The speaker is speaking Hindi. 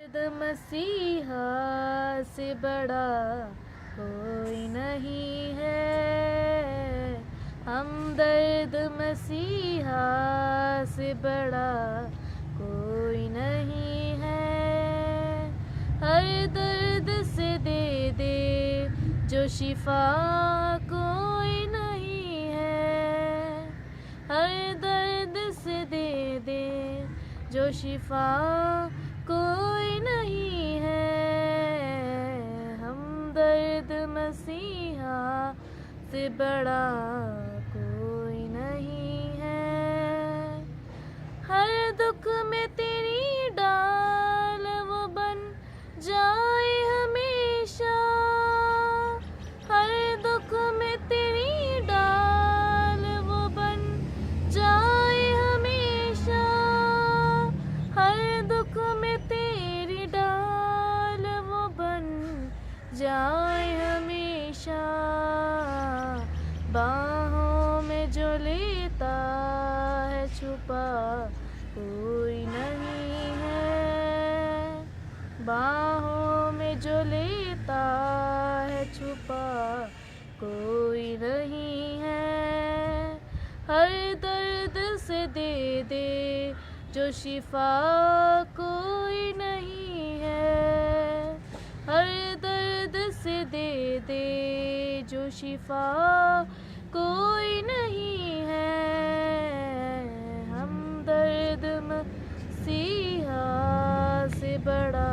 मसीहा से बड़ा कोई नहीं है, हमदर्द मसीहा से बड़ा कोई नहीं है। हर दर्द से दे दे जो शिफा कोई नहीं है, हर दर्द से दे दे जो शिफा कोई नहीं है। हमदर्द मसीहा से बड़ा कोई नहीं है। हर दुख में तेरी डाल वो बन जाए हमेशा, हर दुख में तेरी डाल वो बन जाए हमेशा, हर दुख में तेरी डाल वो बन जाए हमेशा। बाहों में जो लेता है छुपा कोई नहीं है, बाहों में जो लेता है छुपा कोई नहीं है। हर दर्द से दे दे जो शिफा कोई नहीं है, हर दर्द से दे दे जो शिफा कोई नहीं है। हमदर्द मसीहा से बड़ा